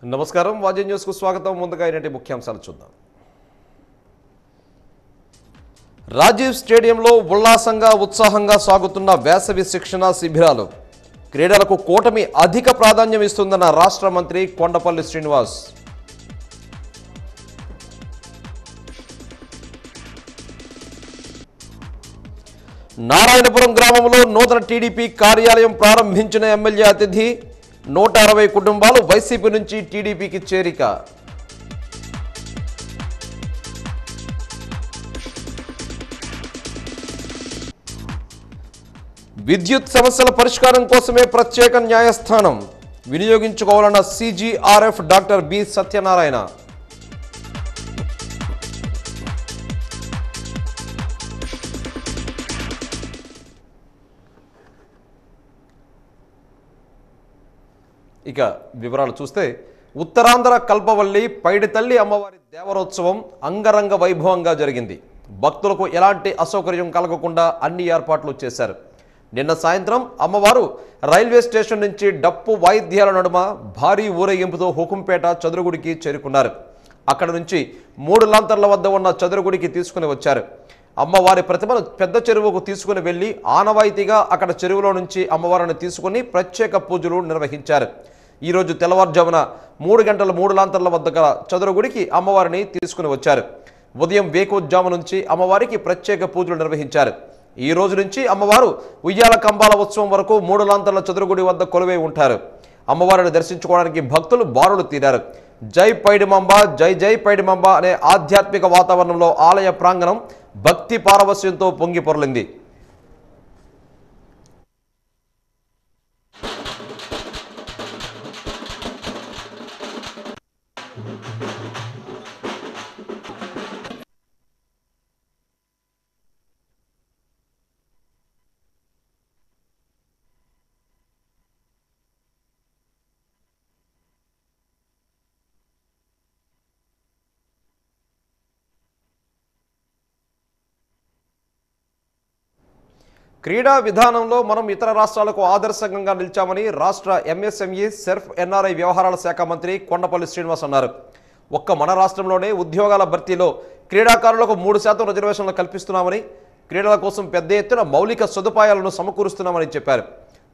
నమస్కారం వాజీ న్యూస్ కు స్వాగతం ముందుగా ఇనేటి ముఖ్యాంశాలు చూద్దాం రాజీవ్ స్టేడియంలో ఉల్లాసంగా ఉత్సాహంగా సాగుతున్న వేసవి శిక్షణ శిబిరాలు క్రీడలకు కూటమి అధిక ప్రాధాన్యం ఇస్తుందన్న రాష్ట్ర మంత్రి కొండపల్లి శ్రీనివాస్ నారాయణపురం గ్రామంలో నూతన టీడీపీ కార్యాలయం ప్రారంభించిన ఎమ్మెల్యే అతిథి 160 కుటుంబాలు వైసీపీ నుంచి టీడీపీకి చేరిక విద్యుత్ సమస్యల పరిష్కారం కోసమే ప్రత్యేక న్యాయస్థానం వినియోగించుకోవాలన్న సీజీఆర్ఎఫ్ డాక్టర్ బి సత్యనారాయణ ఇక వివరాలు చూస్తే ఉత్తరాంధ్ర కల్పవల్లి పైడితల్లి అమ్మవారి దేవరోత్సవం అంగరంగ వైభవంగా జరిగింది. భక్తులకు ఎలాంటి అసౌకర్యం కలగకుండా అన్ని ఏర్పాట్లు చేశారు. నిన్న సాయంత్రం అమ్మవారు రైల్వే స్టేషన్ నుంచి డప్పు వాయిద్యాల నడుమ భారీ ఊరేగింపుతో హుకుంపేట చదురుగుడికి చేరుకున్నారు. అక్కడ నుంచి 3 లాంతర్ల వద్ద ఉన్న చదురుగుడికి తీసుకుని వచ్చారు. అమ్మవారి ప్రతిమను పెద్ద చెరువుకు తీసుకుని వెళ్లి ఆనవాయితీగా అక్కడ చెరువులో నుంచి అమ్మవారిని తీసుకుని ప్రత్యేక పూజలు నిర్వహించారు. ఈరోజు తెల్లవారుజామున 3 గంటల 3 లాంతర్ల వద్ద గల చదురుగుడికి అమ్మవారిని తీసుకుని వచ్చారు. ఉదయం వేకోజాము నుంచి అమ్మవారికి ప్రత్యేక పూజలు నిర్వహించారు. ఈ రోజు నుంచి అమ్మవారు ఉయ్యాల కంబాల ఉత్సవం వరకు 3 లాంతర్ల చదురుగుడి వద్ద కొలువై ఉంటారు. అమ్మవారిని దర్శించుకోవడానికి భక్తులు బారులు తీరారు. జై పైడిమాంబ జై జై పైడిమాంబ అనే ఆధ్యాత్మిక వాతావరణంలో ఆలయ ప్రాంగణం భక్తి పారవస్యంతో పొంగి పొరలింది. క్రీడా విధానంలో మనం ఇతర రాష్ట్రాలకు ఆదర్శంగా నిలిచామని రాష్ట్ర ఎంఎస్ఎంఈ సెర్ఫ్ ఎన్ఆర్ఐ వ్యవహారాల శాఖ మంత్రి కొండపల్లి శ్రీనివాస్ అన్నారు. ఒక్క మన రాష్ట్రంలోనే ఉద్యోగాల భర్తీలో క్రీడాకారులకు 3% రిజర్వేషన్లు కల్పిస్తున్నామని, క్రీడల కోసం పెద్ద ఎత్తున మౌలిక సదుపాయాలను సమకూరుస్తున్నామని చెప్పారు.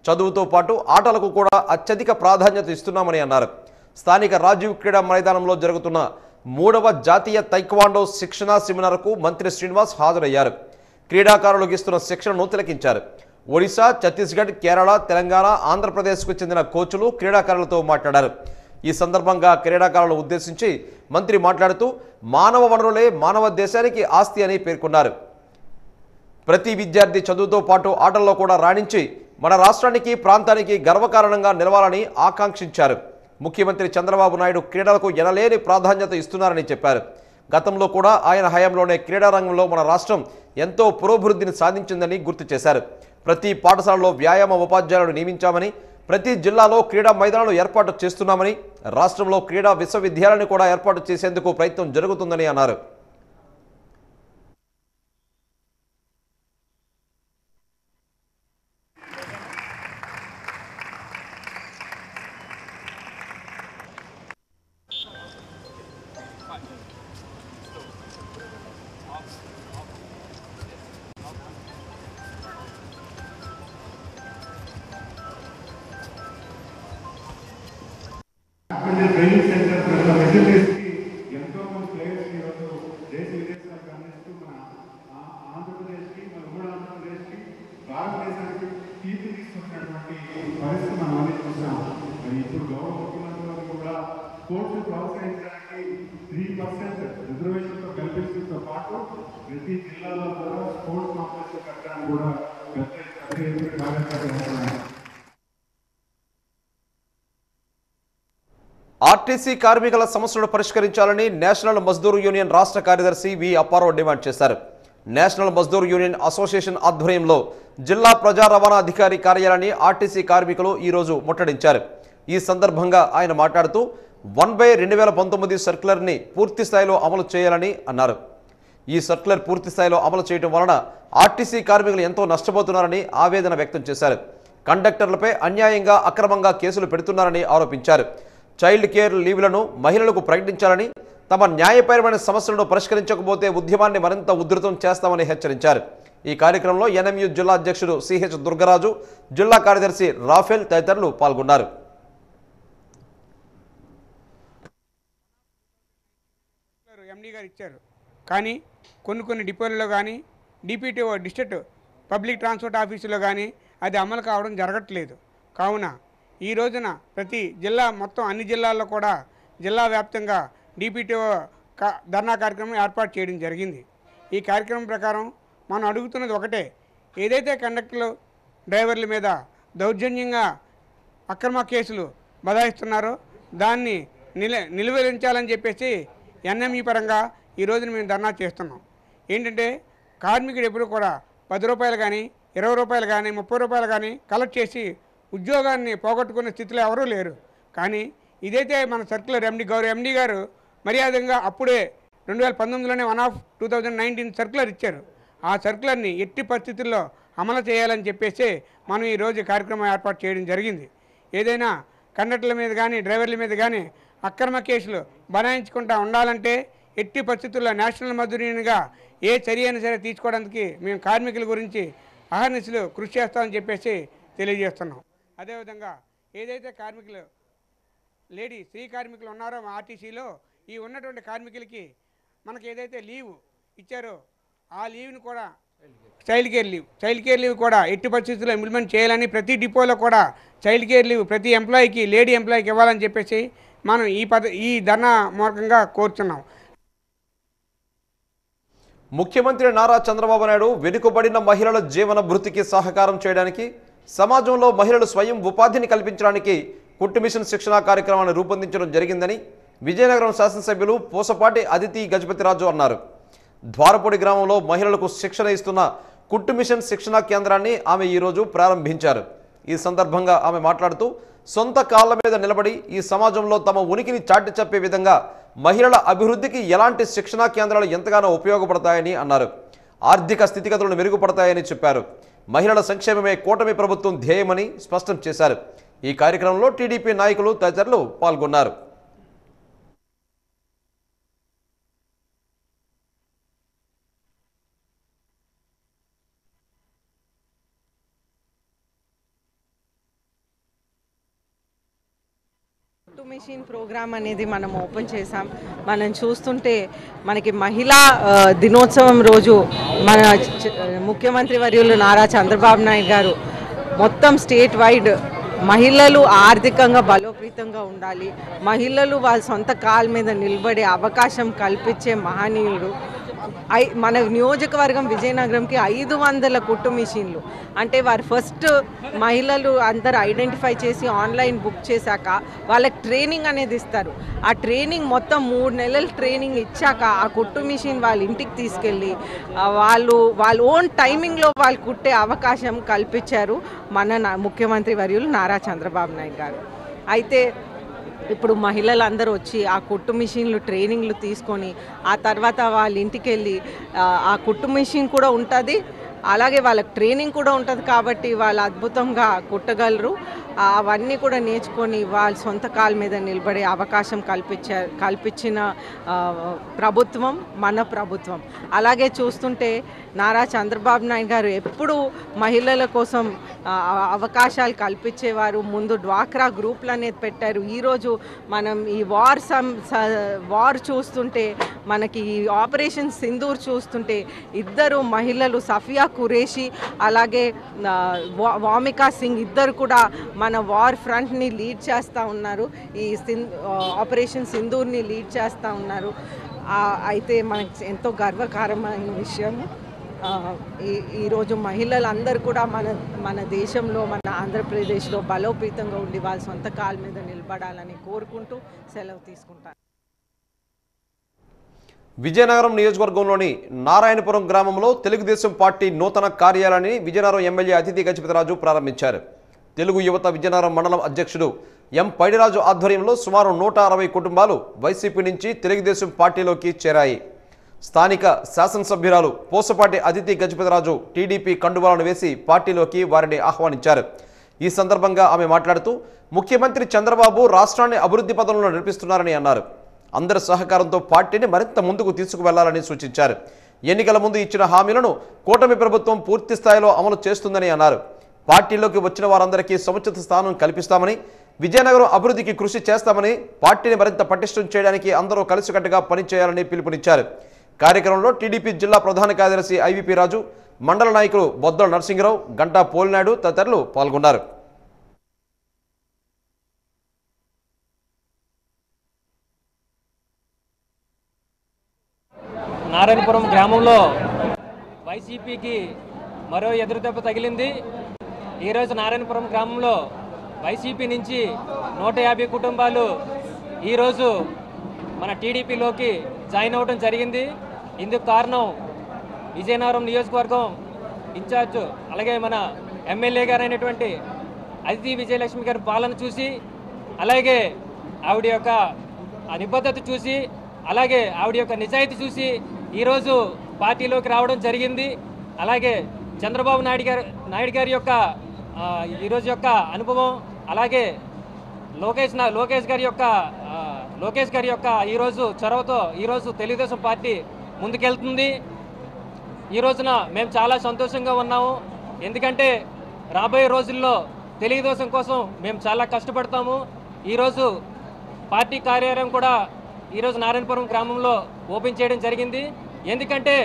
చదువుతో పాటు ఆటలకు కూడా అత్యధిక ప్రాధాన్యత ఇస్తున్నామని అన్నారు. స్థానిక రాజీవ్ క్రీడా మైదానంలో జరుగుతున్న 3వ జాతీయ తైక్వాండో శిక్షణా సెమినార్కు మంత్రి శ్రీనివాస్ హాజరయ్యారు. క్రీడాకారులకు ఇస్తున్న శిక్షణను తిలకించారు. ఒడిశా, ఛత్తీస్గఢ్, కేరళ, తెలంగాణ, ఆంధ్రప్రదేశ్కు చెందిన కోచ్లు క్రీడాకారులతో మాట్లాడారు. ఈ సందర్భంగా క్రీడాకారులను ఉద్దేశించి మంత్రి మాట్లాడుతూ మానవ వనరులే మానవ దేశానికి ఆస్తి అని పేర్కొన్నారు. ప్రతి విద్యార్థి చదువుతో పాటు ఆటల్లో కూడా రాణించి మన రాష్ట్రానికి, ప్రాంతానికి గర్వకారణంగా నిలవాలని ఆకాంక్షించారు. ముఖ్యమంత్రి చంద్రబాబు నాయుడు క్రీడలకు ఎనలేని ప్రాధాన్యత ఇస్తున్నారని చెప్పారు. గతంలో కూడా ఆయన హయాంలోనే క్రీడారంగంలో మన రాష్ట్రం ఎంతో పురోభివృద్ధిని సాధించిందని గుర్తు చేశారు. ప్రతి పాఠశాలలో వ్యాయామ ఉపాధ్యాయులను నియమించామని, ప్రతి జిల్లాలో క్రీడా మైదానాలు ఏర్పాటు చేస్తున్నామని, రాష్ట్రంలో క్రీడా విశ్వవిద్యాలయాన్ని కూడా ఏర్పాటు చేసేందుకు ప్రయత్నం జరుగుతుందని అన్నారు. ట్రైనింగ్ సెంటర్ ఫెసిలిటీస్కి ఎంతో మంది ప్లేయర్స్ ఈరోజు దేశ విదేశాలకు అందిస్తూ మన ఆంధ్రప్రదేశ్కి, మన ఉమ్మడి ఆంధ్రప్రదేశ్కి, భారతదేశానికి కీర్తి తీసుకొచ్చినటువంటి పరిస్థితి మనం అన్ని చూసాం. మరి ఇప్పుడు గౌరవ ముఖ్యమంత్రి వారు కూడా స్పోర్ట్స్ ప్రోత్సహించడానికి 3% రిజర్వేషన్తో కల్పించడంతో పాటు ప్రతి జిల్లాలో కూడా స్పోర్ట్స్ కాంప్లెక్స్ కట్టడానికి కూడా పెద్ద ఎత్తున కార్యక్రమం చేస్తున్నారు. ఆర్టీసీ కార్మికుల సమస్యలను పరిష్కరించాలని నేషనల్ మజ్దూర్ యూనియన్ రాష్ట్ర కార్యదర్శి వి అప్పారావు డిమాండ్ చేశారు. నేషనల్ మజ్దూర్ యూనియన్ అసోసియేషన్ ఆధ్వర్యంలో జిల్లా ప్రజా రవాణా అధికారి కార్యాలయాన్ని ఆర్టీసీ కార్మికులు ఈరోజు ముట్టడించారు. ఈ సందర్భంగా ఆయన మాట్లాడుతూ 1/2019 సర్క్యులర్ని పూర్తి స్థాయిలో అమలు చేయాలని అన్నారు. ఈ సర్క్యులర్ పూర్తి స్థాయిలో అమలు చేయడం వలన ఆర్టీసీ కార్మికులు ఎంతో నష్టపోతున్నారని ఆవేదన వ్యక్తం చేశారు. కండక్టర్లపై అన్యాయంగా అక్రమంగా కేసులు పెడుతున్నారని ఆరోపించారు. చైల్డ్ కేర్ లీవ్లను మహిళలకు ప్రకటించాలని, తమ న్యాయపరమైన సమస్యలను పరిష్కరించకపోతే ఉద్యమాన్ని మరింత ఉధృతం చేస్తామని హెచ్చరించారు. ఈ కార్యక్రమంలో ఎన్ఎంయు జిల్లా అధ్యక్షుడు సిహెచ్ దుర్గరాజు, జిల్లా కార్యదర్శి రాఫెల్ తదితరులు పాల్గొన్నారు. ఎండీ గారు ఇచ్చారు, కానీ కొన్ని డిపోలలో కానీ డిపిటిఓ డిస్ట్రిక్ట్ పబ్లిక్ ట్రాన్స్పోర్ట్ ఆఫీసులో కానీ అది అమలు కావడం జరగట్లేదు. కావున ఈ రోజున ప్రతి జిల్లా మొత్తం అన్ని జిల్లాల్లో కూడా జిల్లా వ్యాప్తంగా డిపిటిఓ ధర్నా కార్యక్రమం ఏర్పాటు చేయడం జరిగింది. ఈ కార్యక్రమం ప్రకారం మనం అడుగుతున్నది ఒకటే, ఏదైతే కండక్టర్లు డ్రైవర్ల మీద దౌర్జన్యంగా అక్రమ కేసులు బదాయిస్తున్నారో దాన్ని నిలువరించాలని చెప్పేసి ఎన్ఎంఈ పరంగా ఈ రోజున మేము ధర్నా చేస్తున్నాం. ఏంటంటే కార్మికుడు ఎప్పుడు కూడా 10 రూపాయలు కానీ 20 రూపాయలు కానీ 30 రూపాయలు కానీ కలెక్ట్ చేసి ఉద్యోగాన్ని పోగొట్టుకునే స్థితిలో ఎవరూ లేరు. కానీ ఇదైతే మన సర్క్యులర్ ఎండీ గారు మర్యాదంగా అప్పుడే 2019లోనే 1/2019 సర్క్యులర్ ఇచ్చారు. ఆ సర్క్యులర్ని ఎట్టి పరిస్థితుల్లో అమలు చేయాలని చెప్పేసి మనం ఈరోజు కార్యక్రమం ఏర్పాటు చేయడం జరిగింది. ఏదైనా కండక్టర్ల మీద కానీ డ్రైవర్ల మీద కానీ అక్రమ కేసులు బనాయించుకుంటూ ఉండాలంటే ఎట్టి పరిస్థితుల్లో నేషనల్ మజ్దూర్ యూనియన్గా ఏ చర్య అయినా సరే తీసుకోవడానికి మేము కార్మికుల గురించి అహర్నిశలు కృషి చేస్తామని చెప్పేసి తెలియజేస్తున్నాం. అదేవిధంగా ఏదైతే కార్మికులు స్త్రీ కార్మికులు ఉన్నారో ఆర్టీసీలో ఈ ఉన్నటువంటి కార్మికులకి మనకి ఏదైతే లీవ్ ఇచ్చారో ఆ లీవ్ని కూడా చైల్డ్ కేర్ లీవ్ కూడా ఎట్టి పరిస్థితుల్లో ఇంప్లిమెంట్ చేయాలని, ప్రతి డిపోలో కూడా చైల్డ్ కేర్ లీవ్ ప్రతి ఎంప్లాయీకి, లేడీ ఎంప్లాయీకి ఇవ్వాలని చెప్పేసి మనం ఈ ధర్నా మూలకంగా కోరుతున్నాం. ముఖ్యమంత్రి నారా చంద్రబాబు నాయుడు వెనుకబడిన మహిళల జీవన భృతికి సహకారం చేయడానికి, సమాజంలో మహిళలు స్వయం ఉపాధిని కల్పించడానికి కుట్టు మిషన్ శిక్షణా కార్యక్రమాన్ని రూపొందించడం జరిగిందని విజయనగరం శాసనసభ్యులు పూసపాటి అదితి గజపతిరాజు అన్నారు. ద్వారపూడి గ్రామంలో మహిళలకు శిక్షణ ఇస్తున్న కుట్టు మిషన్ శిక్షణా కేంద్రాన్ని ఆమె ఈరోజు ప్రారంభించారు. ఈ సందర్భంగా ఆమె మాట్లాడుతూ, సొంత కాళ్ల మీద నిలబడి ఈ సమాజంలో తమ ఉనికిని చాటి చెప్పే విధంగా మహిళల అభివృద్ధికి ఎలాంటి శిక్షణా కేంద్రాలు ఎంతగానో ఉపయోగపడతాయని అన్నారు. ఆర్థిక స్థితిగతులు మెరుగుపడతాయని చెప్పారు. మహిళల సంక్షేమమే కూటమి ప్రభుత్వం ధ్యేయమని స్పష్టం చేశారు. ఈ కార్యక్రమంలో టీడీపీ నాయకులు తదితరులు పాల్గొన్నారు. మిషన్ ప్రోగ్రామ్ అనేది మనం ఓపెన్ చేసాం. మనం చూస్తుంటే మనకి మహిళా దినోత్సవం రోజు మన ముఖ్యమంత్రి వర్యులు నారా చంద్రబాబు నాయుడు గారు మొత్తం స్టేట్ వైడ్ మహిళలు ఆర్థికంగా బలోపేతంగా ఉండాలి, మహిళలు వాళ్ళ సొంత కాళ్ళ మీద నిలబడే అవకాశం కల్పించే మహనీయుడు. మన నియోజకవర్గం విజయనగరంకి 500 కుట్టు మిషన్లు అంటే వారు ఫస్ట్ మహిళలు అందరు ఐడెంటిఫై చేసి ఆన్లైన్ బుక్ చేశాక వాళ్ళకి ట్రైనింగ్ అనేది ఇస్తారు. ఆ ట్రైనింగ్ మొత్తం 3 నెలల ట్రైనింగ్ ఇచ్చాక ఆ కుట్టు మిషన్ వాళ్ళ ఇంటికి తీసుకెళ్ళి వాళ్ళ ఓన్ టైమింగ్లో వాళ్ళు కుట్టే అవకాశం కల్పించారు మన ముఖ్యమంత్రి వర్యులు నారా చంద్రబాబు నాయుడు గారు. అయితే ఇప్పుడు మహిళలందరూ వచ్చి ఆ కుట్టు మిషన్లు ట్రైనింగ్లు తీసుకొని ఆ తర్వాత వాళ్ళ ఇంటికి వెళ్ళి ఆ కుట్టు మిషన్ కూడా ఉంటుంది, అలాగే వాళ్ళకి ట్రైనింగ్ కూడా ఉంటుంది కాబట్టి వాళ్ళు అద్భుతంగా కుట్టగలరు. అవన్నీ కూడా నేర్చుకొని వాళ్ళ సొంత కాళ్ళ మీద నిలబడే అవకాశం కల్పించిన ప్రభుత్వం మన ప్రభుత్వం. అలాగే చూస్తుంటే నారా చంద్రబాబు నాయుడు గారు ఎప్పుడు మహిళల కోసం అవకాశాలు కల్పించేవారు. ముందు డ్వాక్రా గ్రూపులు అనేది పెట్టారు. ఈరోజు మనం ఈ వార్ చూస్తుంటే మనకి ఈ ఆపరేషన్ సింధూర్ చూస్తుంటే ఇద్దరు మహిళలు సఫియా ఖురేషి అలాగే వామికా సింగ్ ఇద్దరు కూడా మన వార్ ఫ్రంట్ని లీడ్ చేస్తూ ఉన్నారు. ఈ ఆపరేషన్ సింధూర్ని లీడ్ చేస్తూ ఉన్నారు. అయితే మనకి ఎంతో గర్వకారమైన విషయం. ఈరోజు మహిళలందరూ కూడా మన దేశంలో మన ఆంధ్రప్రదేశ్లో బలోపేతంగా ఉండి వాళ్ళ సొంత కాళ్ళ మీద నిలబడాలని కోరుకుంటూ సెలవు తీసుకుంటారు. విజయనగరం నియోజకవర్గంలోని నారాయణపురం గ్రామంలో తెలుగుదేశం పార్టీ నూతన కార్యాలయాన్ని విజయనగరం ఎమ్మెల్యే అతిథి గజపతిరాజు ప్రారంభించారు. తెలుగు యువత విజయనగరం మండలం అధ్యక్షుడు ఎం పైడిరాజు ఆధ్వర్యంలో సుమారు 160 కుటుంబాలు వైసీపీ నుంచి తెలుగుదేశం పార్టీలోకి చేరాయి. స్థానిక శాసనసభ్యురాలు పూసపాటి అదితి గజపతిరాజు టీడీపీ కండువాలను వేసి పార్టీలోకి వారిని ఆహ్వానించారు. ఈ సందర్భంగా ఆమె మాట్లాడుతూ ముఖ్యమంత్రి చంద్రబాబు రాష్ట్రాన్ని అభివృద్ధి పదంలో నడిపిస్తున్నారని అన్నారు. అందరి సహకారంతో పార్టీని మరింత ముందుకు తీసుకువెళ్లాలని సూచించారు. ఎన్నికల ముందు ఇచ్చిన హామీలను కూటమి ప్రభుత్వం పూర్తి స్థాయిలో అమలు చేస్తుందని అన్నారు. పార్టీలోకి వచ్చిన వారందరికీ సముచిత స్థానం కల్పిస్తామని, విజయనగరం అభివృద్ధికి కృషి చేస్తామని, పార్టీని మరింత పటిష్టం చేయడానికి అందరూ కలిసికట్టుగా పనిచేయాలని పిలుపునిచ్చారు. కార్యక్రమంలో టీడీపీ జిల్లా ప్రధాన కార్యదర్శి ఐవీపీ రాజు, మండల నాయకులు బొద్దల నరసింహరావు, గంటా పోలినాయుడు తదితరులు పాల్గొన్నారు. నారాయణపురం గ్రామంలో వైసీపీకి మరో ఎదురుదెబ్బ తగిలింది. ఈరోజు నారాయణపురం గ్రామంలో వైసీపీ నుంచి 150 కుటుంబాలు ఈరోజు మన టీడీపీలోకి జాయిన్ అవ్వడం జరిగింది. ఇందుకు కారణం విజయనగరం నియోజకవర్గం ఇన్ఛార్జ్ అలాగే మన ఎమ్మెల్యే గారు అయినటువంటి అదితి విజయలక్ష్మి గారి పాలన చూసి, అలాగే ఆవిడ యొక్క నిబద్ధత చూసి, అలాగే ఆవిడ యొక్క నిజాయితీ చూసి ఈరోజు పార్టీలోకి రావడం జరిగింది. అలాగే చంద్రబాబు నాయుడు గారి యొక్క ఈరోజు యొక్క అనుభవం, అలాగే లోకేష్ గారి యొక్క ఈరోజు చొరవతో ఈరోజు తెలుగుదేశం పార్టీ ముందుకెళ్తుంది. ఈ రోజున మేము చాలా సంతోషంగా ఉన్నాము. ఎందుకంటే రాబోయే రోజుల్లో తెలుగుదేశం కోసం మేము చాలా కష్టపడతాము. ఈరోజు పార్టీ కార్యాలయం కూడా ఈరోజు నారాయణపురం గ్రామంలో ఓపెన్ చేయడం జరిగింది. ఎందుకంటే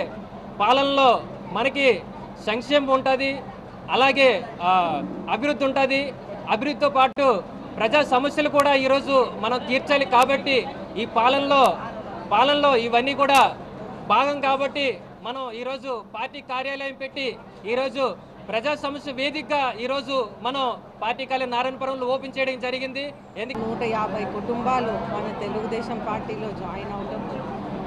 పాలనలో మనకి సంక్షేమం ఉంటుంది, అలాగే అభివృద్ధి ఉంటుంది. అభివృద్ధితో పాటు ప్రజా సమస్యలు కూడా ఈరోజు మనం తీర్చాలి. కాబట్టి ఈ పాలనలో ఇవన్నీ కూడా భాగం. కాబట్టి మనం ఈరోజు పార్టీ కార్యాలయం పెట్టి ఈరోజు ప్రజా సమస్య వేదికగా ఈరోజు మనం పార్టీ కార్యాలయం నారాయణపురంలో ఓపెన్ చేయడం జరిగింది. 150 కుటుంబాలు మన తెలుగుదేశం పార్టీలో జాయిన్ అవడం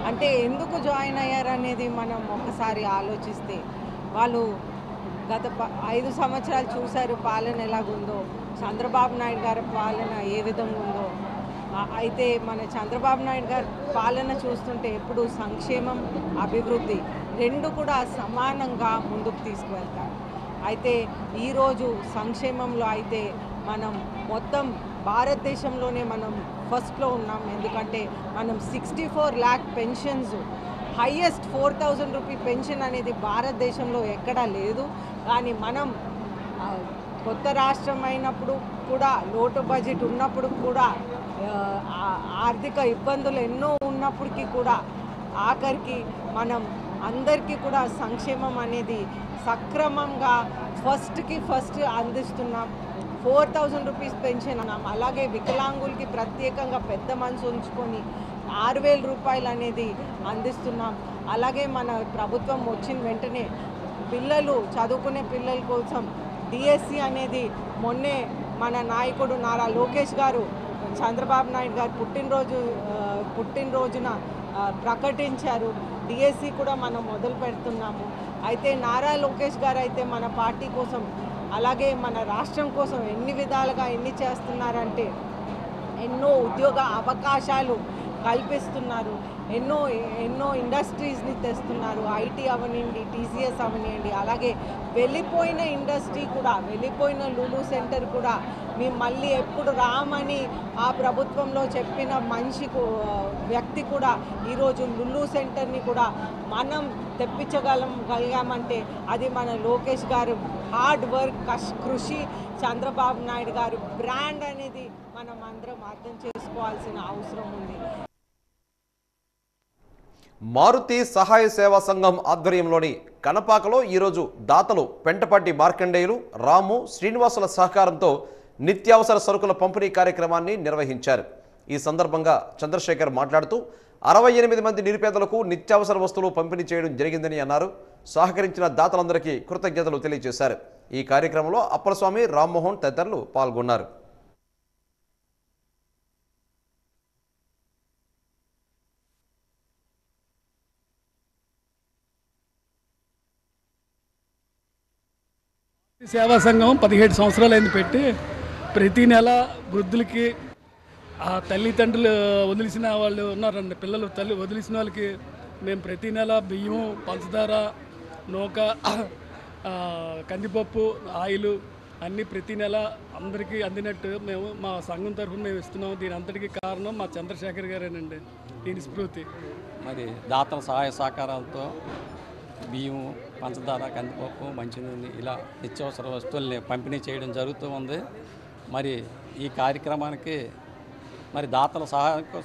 అంటే ఎందుకు జాయిన్ అయ్యారనేది మనం ఒకసారి ఆలోచిస్తే, వాళ్ళు గత 5 సంవత్సరాలు చూశారు పాలన ఎలాగుందో, చంద్రబాబు నాయుడు గారి పాలన ఏ విధంగా ఉందో. అయితే మన చంద్రబాబు నాయుడు గారి పాలన చూస్తుంటే ఎప్పుడు సంక్షేమం, అభివృద్ధి రెండు కూడా సమానంగా ముందుకు తీసుకువెళ్తారు. అయితే ఈరోజు సంక్షేమంలో అయితే మనం మొత్తం భారతదేశంలోనే మనం ఫస్ట్లో ఉన్నాం. ఎందుకంటే మనం 64 lakh pensions, highest 4000 rupee pension అనేది భారతదేశంలో ఎక్కడా లేదు. కానీ మనం కొత్త రాష్ట్రం అయినప్పుడు కూడా, లోటు బడ్జెట్ ఉన్నప్పుడు కూడా, ఆర్థిక ఇబ్బందులు ఎన్నో ఉన్నప్పటికీ కూడా ఆఖరికి మనం అందరికీ కూడా సంక్షేమం అనేది సక్రమంగా ఫస్ట్ అందిస్తున్నాం. 4000 రూపీస్ పెన్షన్ అన్నాం. అలాగే వికలాంగులకి ప్రత్యేకంగా పెద్ద మనసు ఉంచుకొని 6000 రూపాయలు అనేది అందిస్తున్నాం. అలాగే మన ప్రభుత్వం వచ్చిన వెంటనే చదువుకునే పిల్లల కోసం డిఎస్సి అనేది మొన్నే మన నాయకుడు నారా లోకేష్ గారు చంద్రబాబు నాయుడు గారు పుట్టినరోజున ప్రకటించారు. డిఎస్సి కూడా మనం మొదలు పెడుతున్నాము. అయితే నారా లోకేష్ గారు అయితే మన పార్టీ కోసం, అలాగే మన రాష్ట్రం కోసం ఎన్ని విధాలుగా చేస్తున్నారంటే ఎన్నో ఉద్యోగ అవకాశాలు కల్పిస్తున్నారు. ఎన్నో ఇండస్ట్రీస్ని తెస్తున్నారు. ఐటీ అవనివ్వండి, టీసీఎస్ అవనివ్వండి, అలాగే వెళ్ళిపోయిన ఇండస్ట్రీ కూడా, వెళ్ళిపోయిన లులు సెంటర్ కూడా మేము మళ్ళీ ఎప్పుడు రామని ఆ ప్రభుత్వంలో చెప్పిన వ్యక్తి కూడా ఈరోజు లులు సెంటర్ని కూడా మనం తెప్పించగలిగామంటే అది మన లోకేష్ గారు హార్డ్ వర్క్, కృషి, చంద్రబాబు నాయుడు గారు బ్రాండ్ అనేది మనం అందరం అర్థం చేసుకోవాల్సిన అవసరం ఉంది. మారుతి సహాయ సేవా సంఘం ఆధ్వర్యంలోని కనపాకలో ఈరోజు దాతలు పెంటపాటి మార్కండేయులు, రాము, శ్రీనివాసుల సహకారంతో నిత్యావసర సరుకుల పంపిణీ కార్యక్రమాన్ని నిర్వహించారు. ఈ సందర్భంగా చంద్రశేఖర్ మాట్లాడుతూ 68 మంది నిరుపేదలకు నిత్యావసర వస్తువులు పంపిణీ చేయడం జరిగిందని అన్నారు. సహకరించిన దాతలందరికీ కృతజ్ఞతలు తెలియజేశారు. ఈ కార్యక్రమంలో అప్పలస్వామి, రామ్మోహన్ తదితరులు పాల్గొన్నారు. సేవా సంఘం 17 సంవత్సరాలైంది పెట్టి, ప్రతి నెల వృద్ధులకి, తల్లిదండ్రులు వదిలిసిన వాళ్ళు ఉన్నారండి, పిల్లలు వదిలిసిన వాళ్ళకి మేము ప్రతి నెల బియ్యం, పంచదార, నూక, కందిపప్పు, ఆయిల్ అన్నీ ప్రతి నెల అందరికీ అందినట్టు మేము మా సంఘం తరఫున మేము ఇస్తున్నాము. దీని అంతటికీ కారణం మా చంద్రశేఖర్ గారేనండి. దీని స్ఫూర్తి. మరి దాతల సహాయ సహకారాలతో బియ్యం, పంచదార, కందిపప్పు, మంచినూనె ఇలా నిత్యావసర వస్తువుల్ని పంపిణీ చేయడం జరుగుతూ ఉంది. మరి ఈ కార్యక్రమానికి మరి దాతల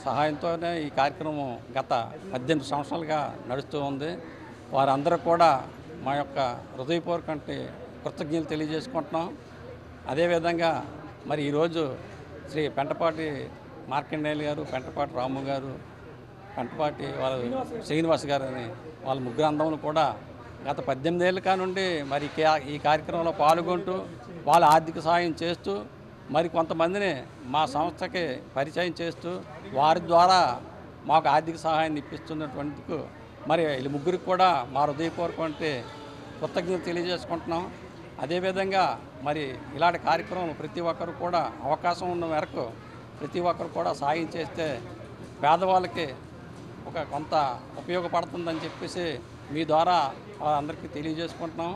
సహాయంతోనే ఈ కార్యక్రమం గత 18 సంవత్సరాలుగా నడుస్తూ ఉంది. వారందరూ కూడా మా యొక్క హృదయపూర్వక కృతజ్ఞతలు తెలియజేసుకుంటున్నాం. అదేవిధంగా మరి ఈరోజు శ్రీ పెంటపాటి మార్కండేయులు గారు, పెంటపాటి రాము గారు, పెంటపాటి వాళ్ళ శ్రీనివాస్ గారు అని వాళ్ళ ముగ్గురు అందములు కూడా గత 18 ఏళ్ళ కానుండి మరి ఈ కార్యక్రమంలో పాల్గొంటూ వాళ్ళ ఆర్థిక సహాయం చేస్తూ మరి కొంతమందిని మా సంస్థకి పరిచయం చేస్తూ వారి ద్వారా మాకు ఆర్థిక సహాయాన్ని ఇప్పిస్తున్నటువందుకు మరి వీళ్ళ ముగ్గురికి కూడా మా హృదయపూర్వక కృతజ్ఞతలు తెలియజేసుకుంటున్నాం. అదేవిధంగా మరి ఇలాంటి కార్యక్రమం ప్రతి ఒక్కరు కూడా అవకాశం ఉన్న మేరకు ప్రతి ఒక్కరు కూడా సాయం చేస్తే పేదవాళ్ళకి కొంత ఉపయోగపడుతుందని చెప్పేసి మీ ద్వారా అందరికీ తెలియజేసుకుంటున్నాం.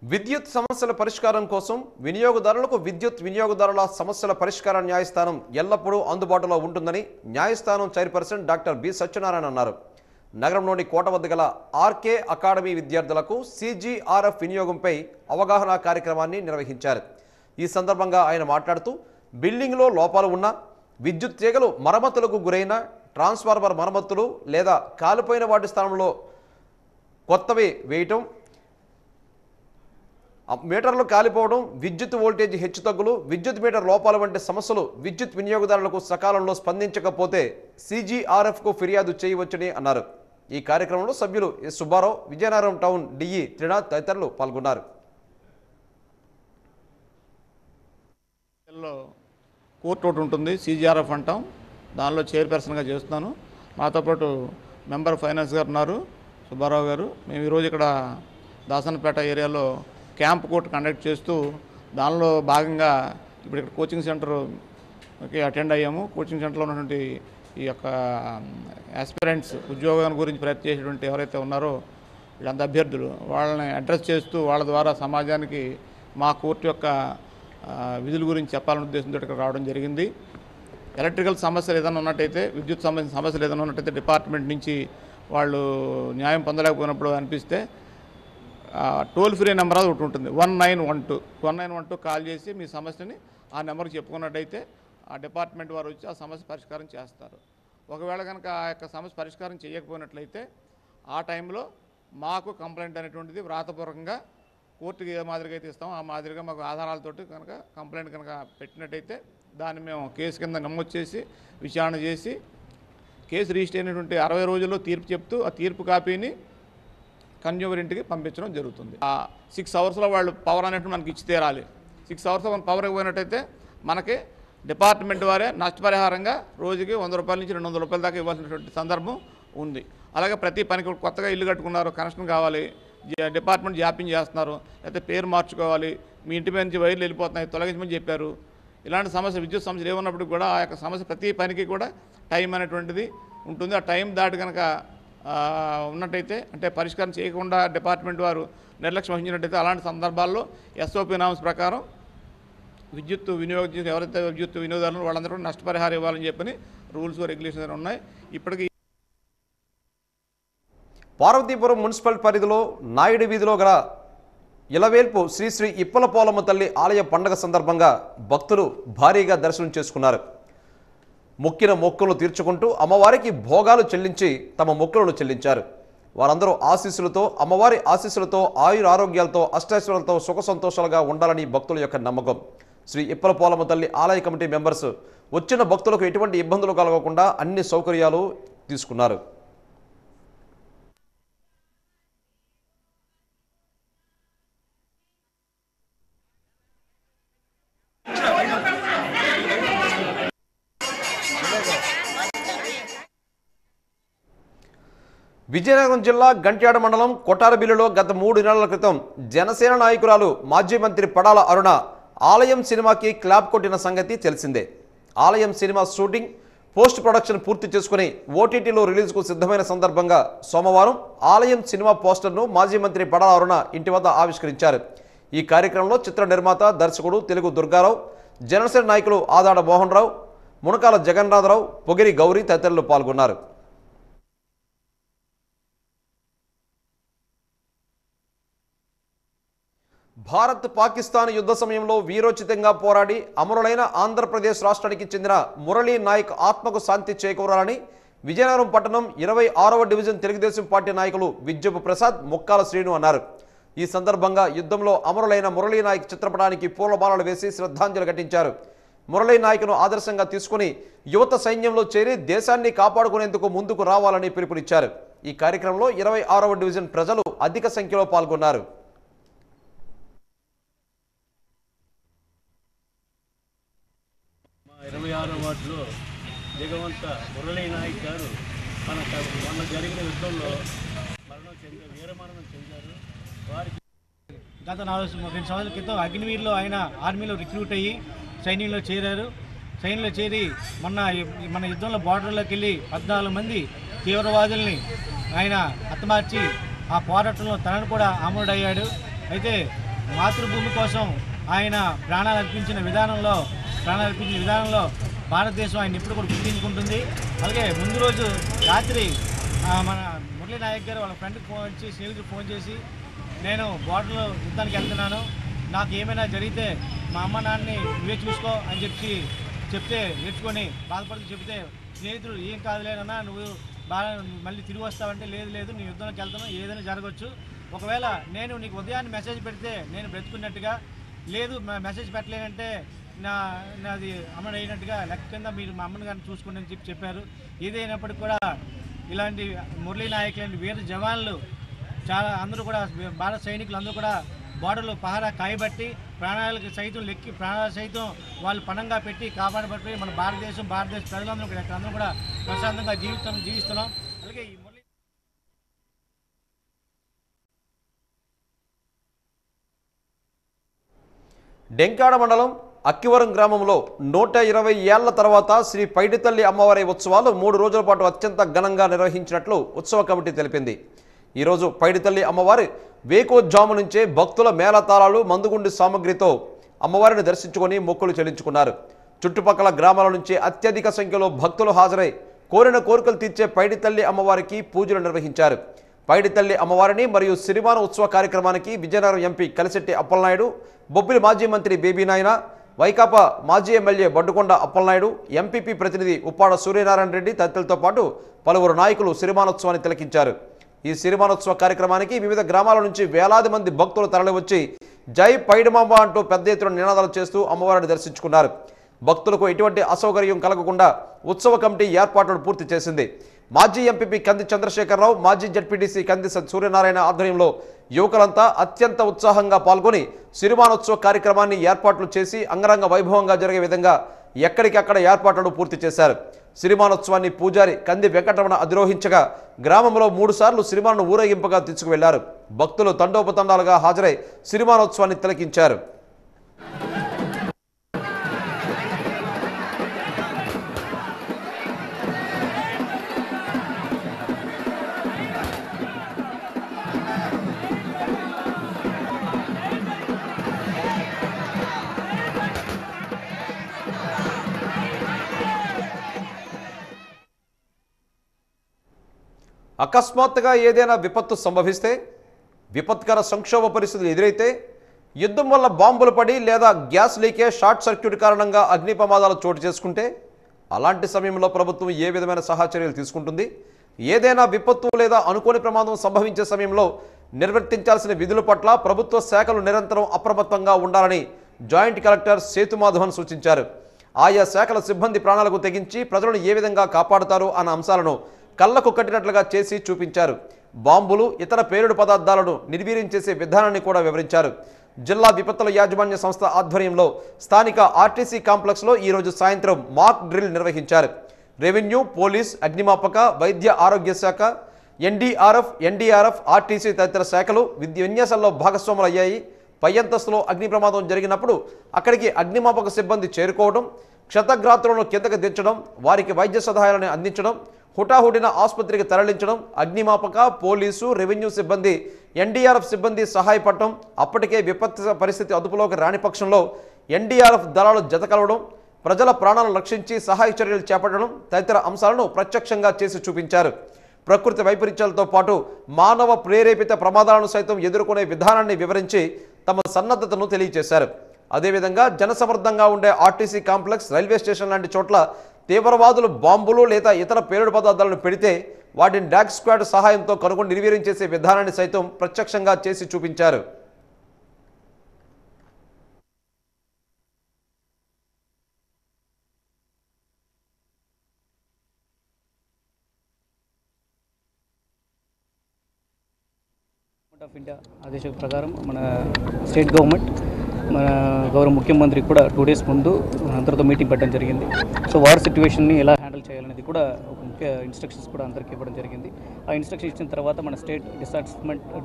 విద్యుత్ సమస్యల పరిష్కారం కోసం వినియోగదారులకు విద్యుత్ వినియోగదారుల సమస్యల పరిష్కార న్యాయస్థానం ఎల్లప్పుడూ అందుబాటులో ఉంటుందని న్యాయస్థానం చైర్పర్సన్ డాక్టర్ బి సత్యనారాయణ అన్నారు. నగరంలోని కోట వద్ద గల ఆర్కే అకాడమీ విద్యార్థులకు CGRF వినియోగంపై అవగాహన కార్యక్రమాన్ని నిర్వహించారు. ఈ సందర్భంగా ఆయన మాట్లాడుతూ బిల్డింగ్లో లోపాలు ఉన్న, విద్యుత్ తీగలు మరమ్మతులకు గురైన, ట్రాన్స్ఫార్మర్ మరమ్మతులు లేదా కాలిపోయిన వాటి స్థానంలో కొత్తవి వేయటం, మీటర్లు కాలిపోవడం, విద్యుత్ వోల్టేజ్ హెచ్చుతగ్గులు, విద్యుత్ మీటర్ లోపాలు వంటి సమస్యలు విద్యుత్ వినియోగదారులకు సకాలంలో స్పందించకపోతే CGRFకు ఫిర్యాదు చేయవచ్చని అన్నారు. ఈ కార్యక్రమంలో సభ్యులు S Subbarao, Vizianagaram town DE Trinath తదితరులు పాల్గొన్నారు. కోర్టు ఒకటి ఉంటుంది, CGRF అంటాం. దానిలో చైర్పర్సన్గా చేస్తున్నాను. మాతో పాటు మెంబర్ ఫైనాన్స్ గారు ఉన్నారు, సుబ్బారావు గారు. మేము ఈరోజు ఇక్కడ దాసనపేట ఏరియాలో క్యాంప్ కోర్టు కండక్ట్ చేస్తూ దానిలో భాగంగా ఇప్పుడు ఇక్కడ కోచింగ్ సెంటర్కి అటెండ్ అయ్యాము. కోచింగ్ సెంటర్లో ఉన్నటువంటి ఈ యొక్క ఆస్పిరెంట్స్ ఉద్యోగం గురించి ప్రయత్నం చేసేటువంటి ఎవరైతే ఉన్నారో వీళ్ళంత అభ్యర్థులు వాళ్ళని అడ్రస్ చేస్తూ వాళ్ళ ద్వారా సమాజానికి మా కోర్టు యొక్క విధుల గురించి చెప్పాలనే ఉద్దేశంతో ఇక్కడ రావడం జరిగింది. ఎలక్ట్రికల్ సమస్యలు ఏదైనా ఉన్నట్టయితే, విద్యుత్ సంబంధించిన సమస్యలు ఏదైనా ఉన్నట్టయితే డిపార్ట్మెంట్ నుంచి వాళ్ళు న్యాయం పొందలేకపోయినప్పుడు అనిపిస్తే టోల్ ఫ్రీ నెంబర్ అది ఒకటి ఉంటుంది, 1912 కాల్ చేసి మీ సమస్యని ఆ నెంబర్కి చెప్పుకున్నట్టయితే ఆ డిపార్ట్మెంట్ వారు వచ్చి ఆ సమస్య పరిష్కారం చేస్తారు. ఒకవేళ కనుక ఆ యొక్క సమస్య పరిష్కారం చేయకపోయినట్లయితే ఆ టైంలో మాకు కంప్లైంట్ అనేటువంటిది వ్రాతపూర్వకంగా కోర్టుకి ఏ మాదిరిగా అయితే ఇస్తామో ఆ మాదిరిగా మాకు ఆధారాలతోటి కనుక కంప్లైంట్ కనుక పెట్టినట్టయితే దాన్ని మేము కేసు కింద నమోదు చేసి విచారణ చేసి కేసు రిజిస్టర్ అయినటువంటి 60 రోజుల్లో తీర్పు చెప్తూ ఆ తీర్పు కాపీని కన్జ్యూమర్ ఇంటికి పంపించడం జరుగుతుంది. ఆ 6 అవర్స్లో వాళ్ళు పవర్ అనేటువంటి మనకి ఇచ్చి తీరాలి. 6 అవర్స్లో మనం పవర్ ఇవ్వనట్టయితే మనకి డిపార్ట్మెంట్ వారే నష్టపరిహారంగా రోజుకి 100 రూపాయల నుంచి 200 రూపాయల దాకా ఇవ్వాల్సినటువంటి సందర్భం ఉంది. అలాగే ప్రతి పనికి కొత్తగా ఇల్లు కట్టుకున్నారు, కనెక్షన్ కావాలి, డిపార్ట్మెంట్ జాప్యం చేస్తున్నారు, లేకపోతే పేరు మార్చుకోవాలి, మీ ఇంటి మీద నుంచి వైర్లు వెళ్ళిపోతున్నాయి తొలగించమని చెప్పారు. ఇలాంటి సమస్య విద్యుత్ సమస్యలు ఏమన్నప్పుడు కూడా ఆ యొక్క సమస్య ప్రతి పనికి కూడా టైం అనేటువంటిది ఉంటుంది. ఆ టైం దాటి కనుక ఉన్నట్టయితే అంటే పరిష్కారం చేయకుండా డిపార్ట్మెంట్ వారు నిర్లక్ష్యం వహించినట్టయితే అలాంటి సందర్భాల్లో SOP నామ్స్ ప్రకారం విద్యుత్ వినియోగం ఎవరైతే విద్యుత్ వినియోగదారులు వాళ్ళందరూ కూడా నష్టపరిహారం ఇవ్వాలని చెప్పని రూల్స్ రెగ్యులేషన్స్ ఉన్నాయి. ఇప్పటికీ పార్వతీపురం మున్సిపల్ పరిధిలో నాయుడు వీధిలో గల ఇలవేల్పు శ్రీ శ్రీ ఇప్పలపోలమ్మ తల్లి ఆలయ పండుగ సందర్భంగా భక్తులు భారీగా దర్శనం చేసుకున్నారు. మొక్కిన మొక్కులు తీర్చుకుంటూ అమ్మవారికి భోగాలు చెల్లించి తమ మొక్కులను చెల్లించారు. వారందరూ ఆశీస్సులతో, అమ్మవారి ఆశీస్సులతో, ఆయురారోగ్యాలతో, అష్టైశ్వర్యాలతో సుఖ సంతోషాలుగా ఉండాలని భక్తుల యొక్క నమ్మకం. శ్రీ ఇప్పలపోలమ్మ తల్లి ఆలయ కమిటీ మెంబర్స్ వచ్చిన భక్తులకు ఎటువంటి ఇబ్బందులు కలగకుండా అన్ని సౌకర్యాలు తీసుకున్నారు. విజయనగరం జిల్లా గంట్యాడ మండలం కొటారబిల్లులో గత 3 నెలల క్రితం జనసేన నాయకురాలు మాజీ మంత్రి పడాల అరుణ ఆలయం సినిమాకి క్లాప్ కొట్టిన సంగతి తెలిసిందే. ఆలయం సినిమా షూటింగ్ పోస్ట్ ప్రొడక్షన్ పూర్తి చేసుకుని ఓటీటీలో రిలీజ్కు సిద్ధమైన సందర్భంగా సోమవారం ఆలయం సినిమా పోస్టర్ను మాజీ మంత్రి పడాల అరుణ ఇంటి వద్ద ఆవిష్కరించారు. ఈ కార్యక్రమంలో చిత్ర నిర్మాత, దర్శకుడు తెలుగు దుర్గారావు, జనసేన నాయకులు ఆదాడ మోహన్ రావు, మునకాల జగన్నాథరావు, పొగిరి గౌరీ తదితరులు పాల్గొన్నారు. భారత్ పాకిస్తాన్ యుద్ధ సమయంలో వీరోచితంగా పోరాడి అమరులైన ఆంధ్రప్రదేశ్ రాష్ట్రానికి చెందిన మురళీ నాయక్ ఆత్మకు శాంతి చేకూరాలని విజయనగరం పట్టణం 26వ డివిజన్ తెలుగుదేశం పార్టీ నాయకులు విజ్జపు ప్రసాద్, ముక్కాల శ్రీను అన్నారు. ఈ సందర్భంగా యుద్ధంలో అమరులైన మురళీ నాయక్ చిత్రపటానికి పూలమాలలు వేసి శ్రద్ధాంజలి ఘటించారు. మురళీ నాయక్ను ఆదర్శంగా తీసుకుని యువత సైన్యంలో చేరి దేశాన్ని కాపాడుకునేందుకు ముందుకు రావాలని పిలుపునిచ్చారు. ఈ కార్యక్రమంలో 26వ డివిజన్ ప్రజలు అధిక సంఖ్యలో పాల్గొన్నారు. 26వ వార్డులో దిగవంత మురళీ నాయక్ గారు మొన్న జరిగిన యుద్ధంలో వీరమరణం చెందారు. వారికి గత 2 సంవత్సరాల క్రితం అగ్నివీర్లో ఆయన ఆర్మీలో రిక్రూట్ అయ్యి సైన్యంలో చేరారు. సైన్యంలో చేరి మన యుద్ధంలో బార్డర్లోకి వెళ్ళి 14 మంది తీవ్రవాదుల్ని ఆయన హతమార్చి ఆ పోరాటంలో తనను కూడా అమరుడయ్యాడు. అయితే మాతృభూమి కోసం ఆయన ప్రాణాలు అర్పించిన విధానంలో భారతదేశం ఆయన ఇప్పుడు కూడా గుర్తించుకుంటుంది. అలాగే ముందు రోజు రాత్రి మన మురళీ నాయక్ గారు వాళ్ళ ఫ్రెండ్కి స్నేహితుడికి ఫోన్ చేసి, నేను బార్డర్లో యుద్ధానికి వెళ్తున్నాను, నాకు ఏమైనా జరిగితే మా అమ్మ నాన్నని నువ్వే చూసుకో అని చెప్తే నేర్చుకొని బాధపడుతూ చెప్తే, స్నేహితుడు ఏం కాదులేనన్నా, నువ్వు బాగా మళ్ళీ తిరిగి వస్తావంటే, లేదు నీ యుద్ధంలోకి వెళ్తాను, ఏదైనా జరగవచ్చు, ఒకవేళ నేను నీకు ఉదయాన్నే మెసేజ్ పెడితే నేను బ్రతుకున్నట్టుగా, లేదు మెసేజ్ పెట్టలేనంటే నాది అమలు అయినట్టుగా లెక్క కింద మీరు మా అమ్మని గారిని చూసుకోండి అని చెప్పారు. ఏదైనప్పటికీ కూడా ఇలాంటి మురళీ నాయక్ లాంటి వీర జవాన్లు అందరూ కూడా, భారత సైనికులు అందరూ కూడా బార్డర్లో పహారా కాయబట్టి ప్రాణాలకు సైతం వాళ్ళు పణంగా పెట్టి కాపాడబట్టి మన భారతదేశ ప్రజలందరూ కూడా అందరూ కూడా ప్రశాంతంగా జీవిస్తున్నాం. అలాగే ఈ డెంకాడ మండలం అక్కివరం గ్రామంలో 120 ఏళ్ల తర్వాత శ్రీ పైడితల్లి అమ్మవారి ఉత్సవాలు 3 రోజుల పాటు అత్యంత ఘనంగా నిర్వహించినట్లు ఉత్సవ కమిటీ తెలిపింది. ఈరోజు పైడితల్లి అమ్మవారి వేకోజాము నుంచే భక్తుల మేళతాళాలు, మందుగుండి సామగ్రితో అమ్మవారిని దర్శించుకొని మొక్కులు చెల్లించుకున్నారు. చుట్టుపక్కల గ్రామాల నుంచి అత్యధిక సంఖ్యలో భక్తులు హాజరై కోరిన కోరికలు తీర్చే పైడితల్లి అమ్మవారికి పూజలు నిర్వహించారు. పైడితల్లి అమ్మవారిని మరియు సిరిమాన ఉత్సవ కార్యక్రమానికి విజయనగరం ఎంపీ కలిశెట్టి అప్పలనాయుడు, బొబ్బిలి మాజీ మంత్రి బేబీ నాయన, వైకాపా మాజీ ఎమ్మెల్యే బడ్డుకొండ అప్పలనాయుడు, ఎంపీపీ ప్రతినిధి ఉప్పాడ సూర్యనారాయణ రెడ్డి తదితరులతో పాటు పలువురు నాయకులు సిరిమానోత్సవాన్ని తిలకించారు. ఈ సిరిమానోత్సవ కార్యక్రమానికి వివిధ గ్రామాల నుంచి వేలాది మంది భక్తులు తరలివచ్చి జై పైడిమాంబ అంటూ పెద్ద ఎత్తున నినాదాలు చేస్తూ అమ్మవారిని దర్శించుకున్నారు. భక్తులకు ఎటువంటి అసౌకర్యం కలగకుండా ఉత్సవ కమిటీ ఏర్పాట్లను పూర్తి చేసింది. మాజీ ఎంపీపీ కంది చంద్రశేఖరరావు, మాజీ జడ్పీటీసీ కంది సూర్యనారాయణ ఆధ్వర్యంలో యువకులంతా అత్యంత ఉత్సాహంగా పాల్గొని సిరిమానోత్సవ కార్యక్రమాన్ని ఏర్పాట్లు చేసి అంగరంగ వైభవంగా జరిగే విధంగా ఎక్కడికక్కడ ఏర్పాట్లను పూర్తి చేశారు. సిరిమానోత్సవాన్ని పూజారి కంది వెంకటరమణ అధిరోహించగా గ్రామంలో 3 సార్లు సిరిమాను ఊరేగింపుగా తీసుకువెళ్లారు. భక్తులు తండోపతండాలుగా హాజరై సిరిమానోత్సవాన్ని తిలకించారు. అకస్మాత్తుగా ఏదైనా విపత్తు సంభవిస్తే, విపత్కర సంక్షోభ పరిస్థితులు ఎదురైతే, యుద్ధం వల్ల బాంబులు పడి లేదా గ్యాస్ లీకేజ్, షార్ట్ సర్క్యూట్ కారణంగా అగ్ని ప్రమాదాలు చోటు చేసుకుంటే అలాంటి సమయంలో ప్రభుత్వం ఏ విధమైన సహాచర్యలు తీసుకుంటుంది? ఏదైనా విపత్తు లేదా అనుకోని ప్రమాదం సంభవించే సమయంలో నిర్వర్తించాల్సిన విధుల పట్ల ప్రభుత్వ శాఖలు నిరంతరం అప్రమత్తంగా ఉండాలని జాయింట్ కలెక్టర్ సేతుమాధవన్ సూచించారు. ఆయా శాఖల సిబ్బంది ప్రాణాలకు తెగించి ప్రజలను ఏ విధంగా కాపాడుతారు అన్న అంశాలను కళ్లకు కట్టినట్లుగా చేసి చూపించారు. బాంబులు, ఇతర పేలుడు పదార్థాలను నిర్వీర్యం చేసే విధానాన్ని కూడా వివరించారు. జిల్లా విపత్తుల యాజమాన్య సంస్థ ఆధ్వర్యంలో స్థానిక ఆర్టీసీ కాంప్లెక్స్లో ఈరోజు సాయంత్రం మాక్ డ్రిల్ నిర్వహించారు. రెవెన్యూ, పోలీస్, అగ్నిమాపక, వైద్య ఆరోగ్య శాఖ, ఎన్డీఆర్ఎఫ్, ఆర్టీసీ తదితర శాఖలు విన్యాసాల్లో భాగస్వాములయ్యాయి. పై అంతస్తులో అగ్ని ప్రమాదం జరిగినప్పుడు అక్కడికి అగ్నిమాపక సిబ్బంది చేరుకోవడం, క్షతగాత్రులను కిందకు దించడం, వారికి వైద్య సహాయాలను అందించడం, హుటాహుటిన ఆసుపత్రికి తరలించడం, అగ్నిమాపక, పోలీసు, రెవెన్యూ సిబ్బంది, ఎన్డీఆర్ఎఫ్ సిబ్బంది సహాయపడటం, అప్పటికే విపత్తు పరిస్థితి అదుపులోకి రాని పక్షంలో ఎన్డీఆర్ఎఫ్ దళాలు జతకలవడం, ప్రజల ప్రాణాలను రక్షించి సహాయ చర్యలు చేపట్టడం తదితర అంశాలను ప్రత్యక్షంగా చేసి చూపించారు. ప్రకృతి వైపరీత్యాలతో పాటు మానవ ప్రేరేపిత ప్రమాదాలను సైతం ఎదుర్కొనే విధానాన్ని వివరించి తమ సన్నద్ధతను తెలియజేశారు. అదేవిధంగా జనసమర్థంగా ఉండే ఆర్టీసీ కాంప్లెక్స్, రైల్వే స్టేషన్ లాంటి చోట్ల తీవ్రవాదులు బాంబులు లేదా ఇతర పేలుడు పదార్థాలను పెడితే వాటిని డాగ్ స్క్వాడ్ సహాయంతో కనుగొని నిర్వీర్యం చేసే విధానాన్ని సైతం ప్రత్యక్షంగా చేసి చూపించారు. ఆఫ్ ఇండియా ఆదేశాల ప్రకారం మన స్టేట్ గవర్నమెంట్, మన గౌరవ ముఖ్యమంత్రి కూడా 2 days ముందు అందరితో మీటింగ్ పెట్టడం జరిగింది. సో వార్ సిచ్యువేషన్ని ఎలా హ్యాండిల్ చేయాలనేది కూడా ఒక ముఖ్య ఇన్స్ట్రక్షన్స్ కూడా అందరికీ ఇవ్వడం జరిగింది. ఆ ఇన్స్ట్రక్షన్ ఇచ్చిన తర్వాత మన స్టేట్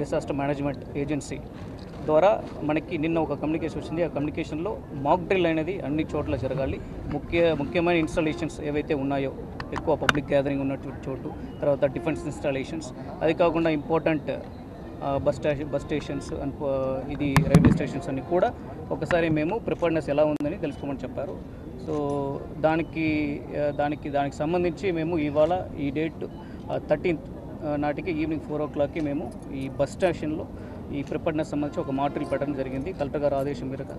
డిసాస్టర్ మేనేజ్మెంట్ ఏజెన్సీ ద్వారా మనకి నిన్న ఒక కమ్యూనికేషన్ వచ్చింది. ఆ కమ్యూనికేషన్లో మాక్ డ్రిల్ అనేది అన్ని చోట్ల జరగాలి. ముఖ్యమైన ఇన్స్టాలేషన్స్ ఏవైతే ఉన్నాయో, ఎక్కువ పబ్లిక్ గ్యాదరింగ్ ఉన్నటువంటి చోటు, తర్వాత డిఫెన్స్ ఇన్స్టాలేషన్స్, అది కాకుండా ఇంపార్టెంట్ బస్ స్టేషన్స్ అండ్ ఇది రైల్వే స్టేషన్స్ అన్ని కూడా ఒకసారి మేము ప్రిపేర్నెస్ ఎలా ఉందని తెలుసుకోమని చెప్పారు. సో దానికి సంబంధించి మేము ఇవాళ ఈ డేట్ 13th నాటికి ఈవినింగ్ 4 o'clockకి మేము ఈ బస్ స్టేషన్లో ఈ ప్రిపేర్నెస్ సంబంధించి ఒక మాడ్యూల్ పెట్టడం జరిగింది. కలెక్టర్ గారు ఆదేశం మేరకు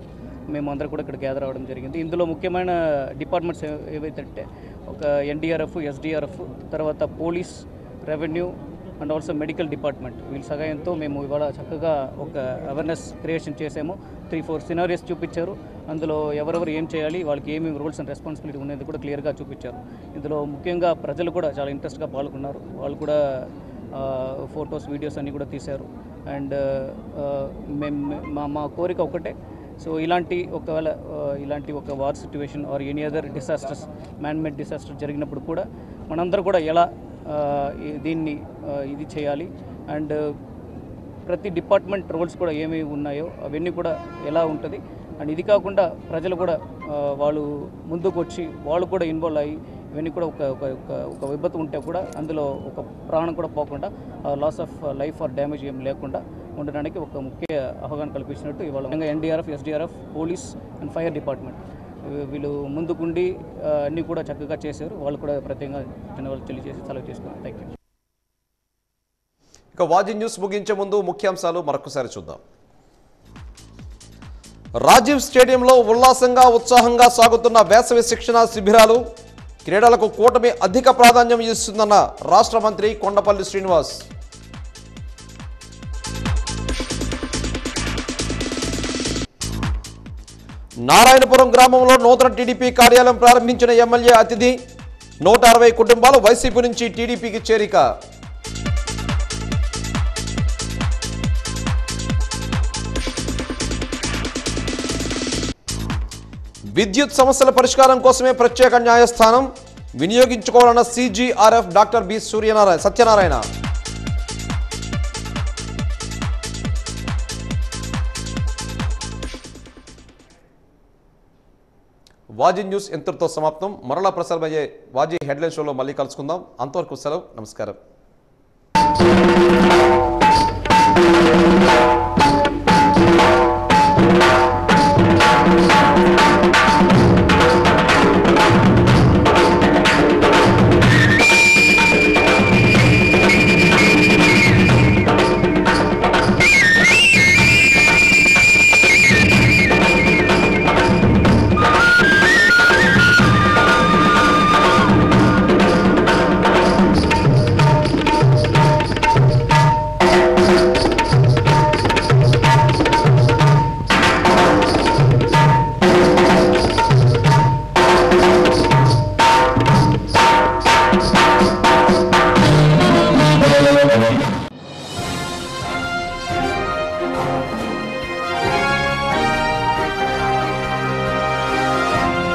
మేము అందరూ కూడా ఇక్కడ గ్యాదర్ అవ్వడం జరిగింది. ఇందులో ముఖ్యమైన డిపార్ట్మెంట్స్ ఏవైతే ఒక ఎన్డీఆర్ఎఫ్, ఎస్డీఆర్ఎఫ్, తర్వాత police, revenue and also medical department వీళ్ళ సహాయంతో మేము ఇవాళ చక్కగా ఒక అవేర్నెస్ క్రియేషన్ చేసాము. 3-4 సినారియోస్ చూపించారు. అందులో ఎవరెవరు ఏం చేయాలి, వాళ్ళకి ఏమేమి రూల్స్ అండ్ రెస్పాన్సిబిలిటీ ఉన్నది కూడా క్లియర్గా చూపించారు. ఇందులో ముఖ్యంగా ప్రజలు కూడా చాలా ఇంట్రెస్ట్గా పాల్గొన్నారు. వాళ్ళు కూడా ఫొటోస్, వీడియోస్ అన్నీ కూడా తీశారు. అండ్ మా కోరిక ఒకటే, సో ఇలాంటి ఒక war situation or any other disasters, man-made disaster జరిగినప్పుడు కూడా మనందరూ కూడా ఎలా దీన్ని ఇది చేయాలి అండ్ ప్రతి డిపార్ట్మెంట్ రోల్స్ కూడా ఏమేమి ఉన్నాయో అవన్నీ కూడా ఎలా ఉంటుంది. అండ్ ఇది కాకుండా ప్రజలు కూడా వాళ్ళు ముందుకు వచ్చి వాళ్ళు కూడా ఇన్వాల్వ్ అయ్యి ఇవన్నీ కూడా ఒక విపత్తు ఉంటే కూడా అందులో ఒక ప్రాణం కూడా పోకుండా, loss of life or damage ఏం లేకుండా ఉండడానికి ఒక ముఖ్య అవగాహన కల్పించినట్టు ఇవాళ NDRF, SDRF, police and fire department వీళ్ళు ముందుకుండి అన్నీ కూడా చక్కగా చేశారు. వాళ్ళు కూడా ప్రత్యేకంగా ధన్యవాదాలు తెలియజేసి సెలవు చేసుకున్నాను. Thank you. ఇక వాజీ న్యూస్ ముగించే ముందు ముఖ్యాంశాలు మరొకసారి చూద్దాం. రాజీవ్ స్టేడియంలో ఉల్లాసంగా ఉత్సాహంగా సాగుతున్న వేసవి శిక్షణ శిబిరాలు, క్రీడలకు కూటమి అధిక ప్రాధాన్యం ఇస్తుందన్న రాష్ట్ర మంత్రి కొండపల్లి శ్రీనివాస్. నారాయణపురం గ్రామంలో నూతన టీడీపీ కార్యాలయం ప్రారంభించిన ఎమ్మెల్యే అతిథి, 160 కుటుంబాలు వైసీపీ నుంచి టీడీపీకి చేరిక. విద్యుత్ సమస్యల పరిష్కారం కోసమే ప్రత్యేక న్యాయస్థానం వినియోగించుకోవాలన్న CGRF doctor B Satyanarayana. వాజీ news ఇంతటితో సమాప్తం. మరలా ప్రసారమయ్యే వాజీ హెడ్లైన్ షోలో మళ్ళీ కలుసుకుందాం. అంతవరకు సెలవు. నమస్కారం.